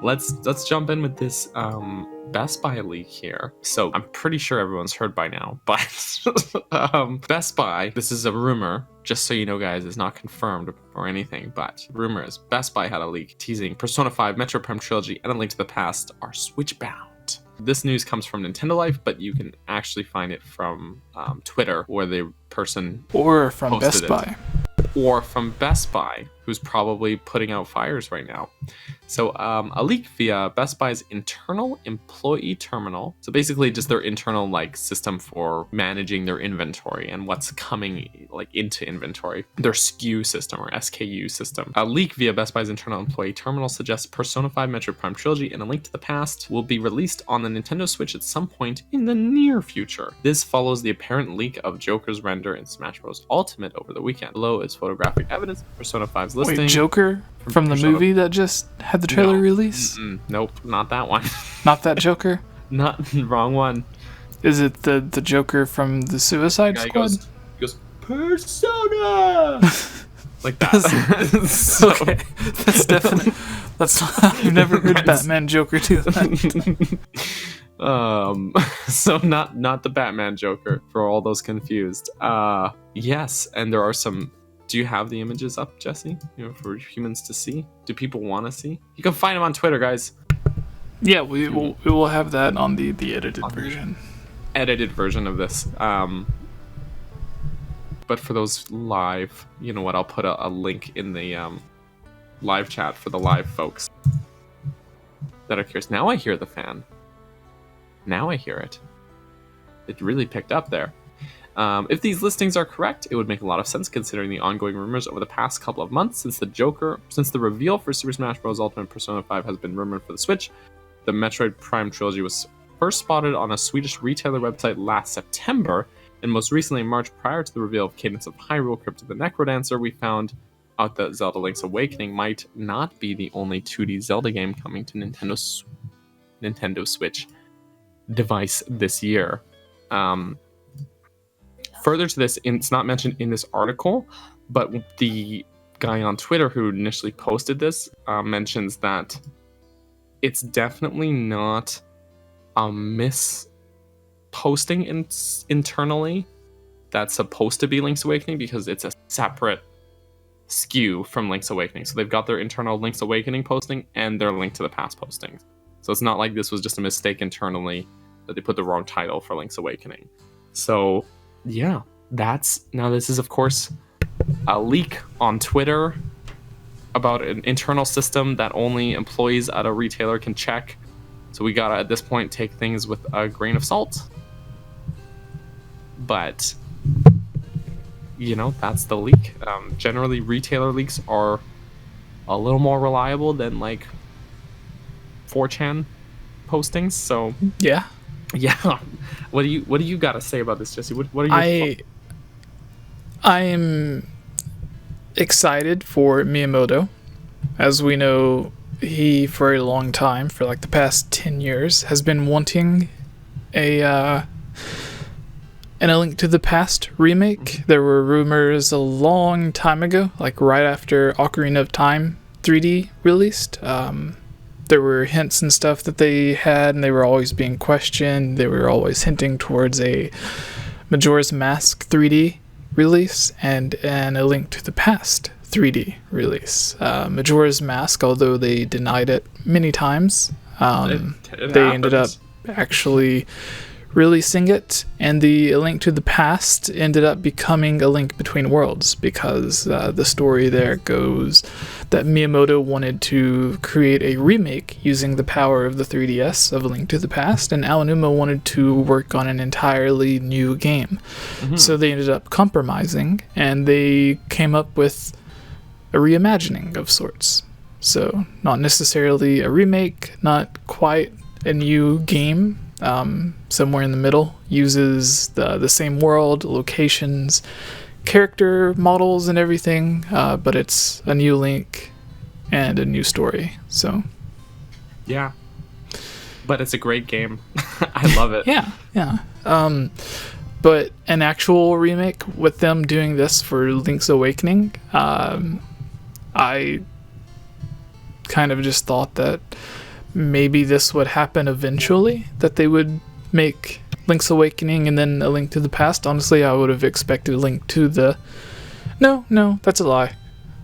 let's jump in with this Best Buy leak here. So I'm pretty sure everyone's heard by now, but Best Buy, this is a rumor, just so you know, guys, it's not confirmed or anything, but rumors. Best Buy had a leak teasing Persona 5, Metroid Prime Trilogy, and A Link to the Past are Switch-bound. This news comes from Nintendo Life, but you can actually find it from Twitter, where the person or from Best Buy. Or from Best Buy, who's probably putting out fires right now. So a leak via Best Buy's internal employee terminal. So basically just their internal system for managing their inventory and what's coming into inventory. Their SKU system or SKU system. A leak via Best Buy's internal employee terminal suggests Persona 5 Metroid Prime Trilogy and A Link to the Past will be released on the Nintendo Switch at some point in the near future. This follows the apparent leak of Joker's render in Smash Bros. Ultimate over the weekend. Below is photographic evidence of Persona 5's listing. Wait, Joker? From the movie that just had the trailer release? Nope, not that one. Not that Joker? Not wrong one. Is it the Joker from the Suicide Squad? He goes Persona like that. So, okay, that's definitely. I've never heard Batman Joker do that. So not the Batman Joker for all those confused. Yes, and there are some. Do you have the images up, Jesse? For humans to see? Do people want to see? You can find them on Twitter, guys. Yeah, we will have that on the edited version. Edited version of this. But for those live, you know what? I'll put a link in the live chat for the live folks that are curious. Now I hear the fan. Now I hear it. It really picked up there. If these listings are correct, it would make a lot of sense considering the ongoing rumors over the past couple of months since the reveal for Super Smash Bros. Ultimate Persona 5 has been rumored for the Switch. The Metroid Prime trilogy was first spotted on a Swedish retailer website last September, and most recently in March, prior to the reveal of Cadence of Hyrule: Crypt of the Necrodancer, we found out that Zelda Link's Awakening might not be the only 2D Zelda game coming to Nintendo Switch device this year. Further to this, it's not mentioned in this article, but the guy on Twitter who initially posted this mentions that it's definitely not a posting internally that's supposed to be Link's Awakening, because it's a separate SKU from Link's Awakening. So they've got their internal Link's Awakening posting and their Link to the Past postings. So it's not like this was just a mistake internally that they put the wrong title for Link's Awakening. So yeah, this is of course a leak on Twitter about an internal system that only employees at a retailer can check. So we gotta, at this point, take things with a grain of salt. But, that's the leak. Generally, retailer leaks are a little more reliable than 4chan postings. So yeah. What do you got to say about this, Jesse? What are your thoughts? I'm excited for Miyamoto. As we know, he for a long time, for the past 10 years, has been wanting an A Link to the Past remake. There were rumors a long time ago, right after Ocarina of Time 3D released. There were hints and stuff that they had, and they were always being questioned. They were always hinting towards a Majora's Mask 3D release and an A Link to the Past 3D release. Majora's Mask, although they denied it many times, they ended up actually releasing it, and the A Link to the Past ended up becoming A Link Between Worlds, because the story there goes that Miyamoto wanted to create a remake using the power of the 3DS of A Link to the Past, and Aonuma wanted to work on an entirely new game. Mm-hmm. So they ended up compromising, and they came up with a reimagining of sorts. So not necessarily a remake, not quite a new game, somewhere in the middle, uses the same world, locations, character models and everything, but it's a new Link and a new story. So yeah, but it's a great game. I love it. yeah. But an actual remake with them doing this for Link's Awakening, I kind of just thought that maybe this would happen eventually, that they would make Link's Awakening and then A Link to the Past. Honestly, I would have expected Link to the... No, that's a lie.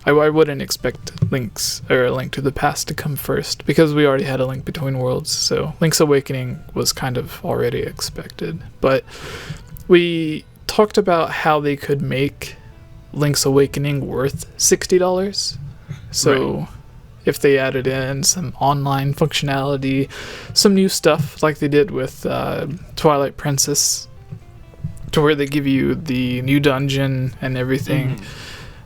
I wouldn't expect A Link to the Past to come first, because we already had A Link Between Worlds, so Link's Awakening was kind of already expected. But we talked about how they could make Link's Awakening worth $60. So right. If they added in some online functionality, some new stuff like they did with Twilight Princess, to where they give you the new dungeon and everything.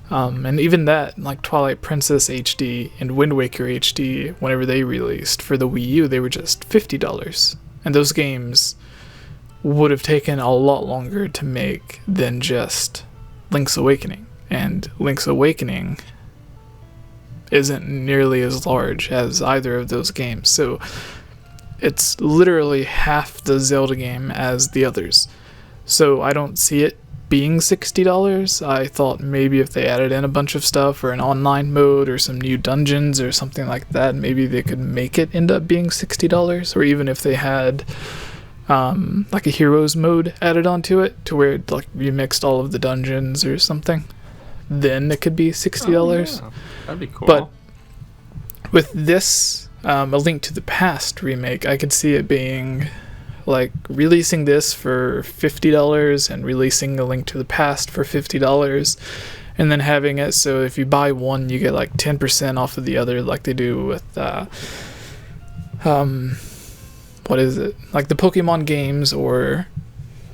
And even that, like Twilight Princess HD and Wind Waker HD, whenever they released for the Wii U, they were just $50. And those games would have taken a lot longer to make than just Link's Awakening. And Link's Awakening isn't nearly as large as either of those games. So it's literally half the Zelda game as the others. So I don't see it being $60. I thought maybe if they added in a bunch of stuff or an online mode or some new dungeons or something like that, maybe they could make it end up being $60. Or even if they had like a heroes mode added onto it, to where like you mixed all of the dungeons or something, then it could be $60. Oh, yeah. That'd be cool. But with this A Link to the Past remake, I could see it being like releasing this for $50 and releasing A Link to the Past for $50, and then having it so if you buy one, you get like 10% off of the other, like they do with what is it, like the Pokemon games or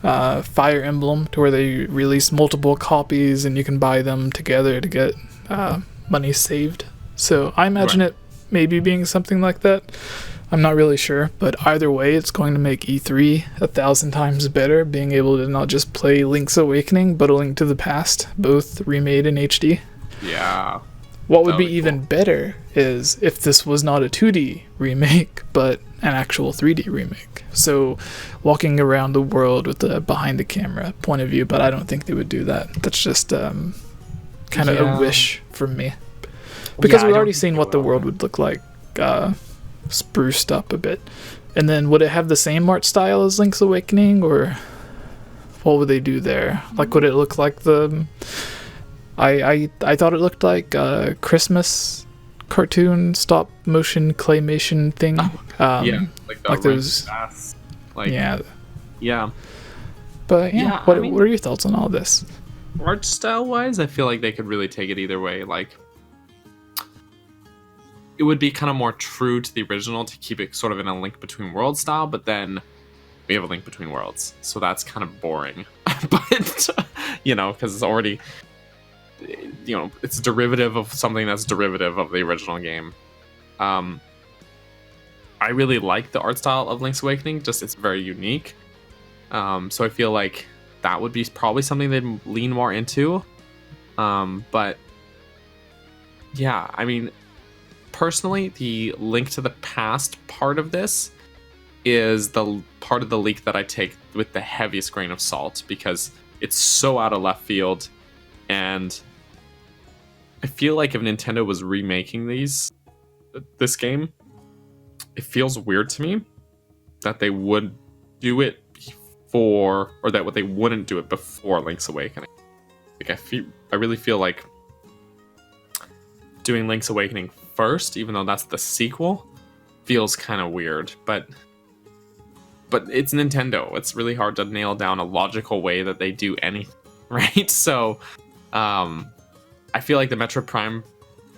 Fire Emblem, to where they release multiple copies and you can buy them together to get money saved. So I imagine it maybe being something like that. I'm not really sure, but either way, it's going to make E3 1,000 times better, being able to not just play Link's Awakening, but A Link to the Past, both remade in HD. Yeah. What would be even better is if this was not a 2D remake, but an actual 3D remake. So walking around the world with the behind the camera point of view, but I don't think they would do that. That's just kind of a wish from me. Because we've already seen what the world would look like, spruced up a bit. And then would it have the same art style as Link's Awakening, or what would they do there? Like, would it look like the... I thought it looked like a Christmas cartoon stop motion claymation thing. Yeah, like those. Yeah. But what are your thoughts on all this? Art style wise, I feel like they could really take it either way. Like, it would be kind of more true to the original to keep it sort of in a Link Between Worlds style, but then we have a Link Between Worlds, so that's kind of boring. But because it's already, it's a derivative of something that's derivative of the original game. I really like the art style of Link's Awakening, just it's very unique. So I feel like that would be probably something they'd lean more into. But yeah, I mean, personally, the Link to the Past part of this is the part of the leak that I take with the heaviest grain of salt, because it's so out of left field, and I feel like if Nintendo was remaking this game, it feels weird to me that they would do it before, or that they wouldn't do it before Link's Awakening. Like, I really feel like doing Link's Awakening first, even though that's the sequel, feels kind of weird. But it's Nintendo. It's really hard to nail down a logical way that they do anything, right? So I feel like the Metroid Prime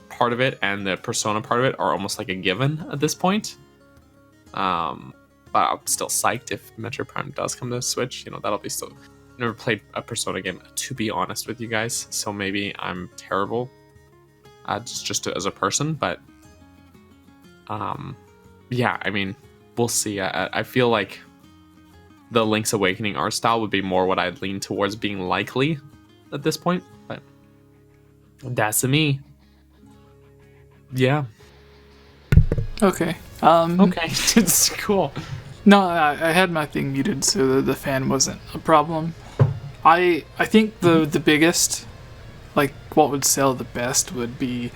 part of it and the Persona part of it are almost like a given at this point. But I'm still psyched if Metroid Prime does come to Switch. That'll be so... I've never played a Persona game, to be honest with you guys, so maybe I'm terrible just as a person, but yeah, I mean, we'll see. I feel like the Link's Awakening art style would be more what I'd lean towards being likely at this point, but that's me. Yeah. Okay. Okay, it's cool. No, I had my thing muted so the fan wasn't a problem. I think the biggest, like, what would sell the best would be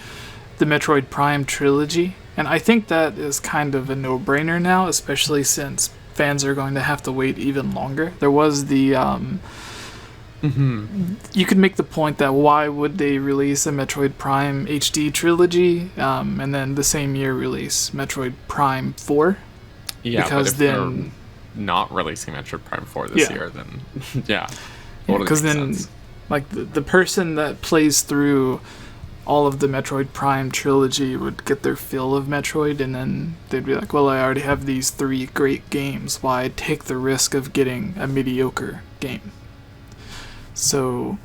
the Metroid Prime trilogy, And I think that is kind of a no-brainer now, especially since fans are going to have to wait even longer. There was the you could make the point that why would they release a Metroid Prime HD trilogy, and then the same year release Metroid Prime 4? Yeah, because but if then they're not releasing Metroid Prime 4 this year, then yeah. Because then, like, the person that plays through all of the Metroid Prime trilogy would get their fill of Metroid, and then they'd be like, well, I already have these 3 great games. Why take the risk of getting a mediocre game? So,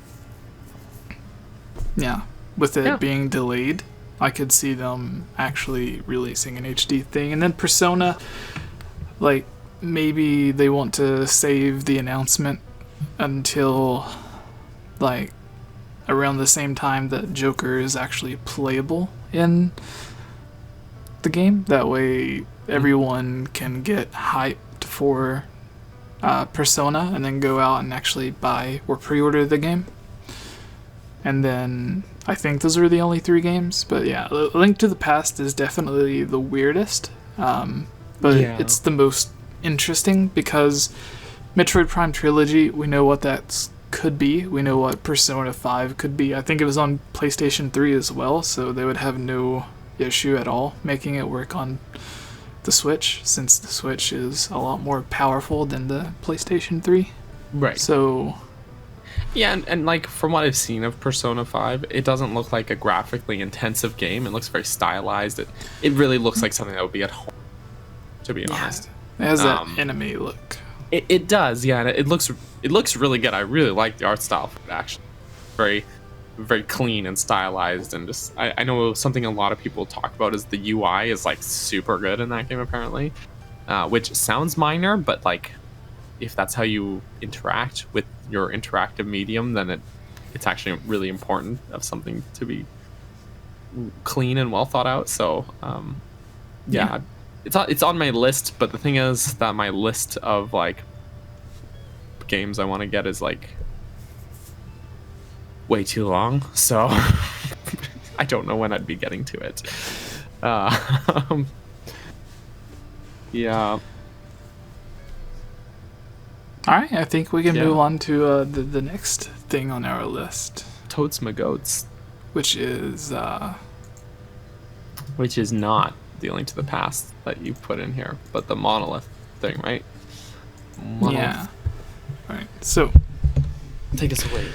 yeah, with it being delayed, I could see them actually releasing an HD thing. And then Persona, like, maybe they want to save the announcement until, like, around the same time that Joker is actually playable in the game. That way everyone can get hyped for Persona and then go out and actually buy or pre-order the game. And then I think those are the only 3 games. But yeah, Link to the Past is definitely the weirdest. But it's the most interesting because Metroid Prime Trilogy, we know what that could be. We know what Persona 5 could be. I think it was on PlayStation 3 as well, so they would have no issue at all making it work on the Switch, since the Switch is a lot more powerful than the PlayStation 3. Right. So... yeah, and like, from what I've seen of Persona 5, it doesn't look like a graphically intensive game. It looks very stylized. It really looks like something that would be at home, to be honest. It has that anime look. It does, yeah, and it looks really good. I really like the art style for it, actually. Very, very clean and stylized, and just I know something a lot of people talk about is the UI is like super good in that game apparently, which sounds minor, but like if that's how you interact with your interactive medium, then it's actually really important of something to be clean and well thought out. So yeah. It's on my list, but the thing is that my list of like games I want to get is like way too long, so I don't know when I'd be getting to it. Yeah. Alright, I think we can move on to the next thing on our list. Totes My Goats. Which is not the Link to the Past that you put in here, but the Monolith thing, right? Yeah. Alright, so take us away.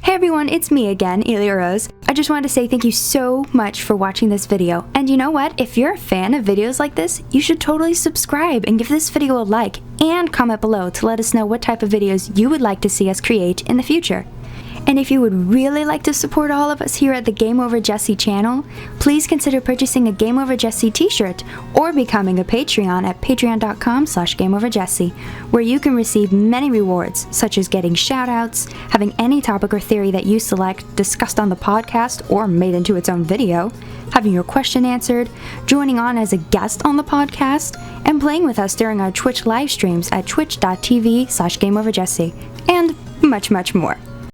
Hey everyone, it's me again, Elia Rose. I just wanted to say thank you so much for watching this video. And you know what? If you're a fan of videos like this, you should totally subscribe and give this video a like and comment below to let us know what type of videos you would like to see us create in the future. And if you would really like to support all of us here at the GameOverJesse channel, please consider purchasing a GameOverJesse t-shirt or becoming a Patreon at patreon.com/GameOverJesse, where you can receive many rewards, such as getting shoutouts, having any topic or theory that you select discussed on the podcast or made into its own video, having your question answered, joining on as a guest on the podcast, and playing with us during our Twitch live streams at twitch.tv/GameOverJesse, and much, much more.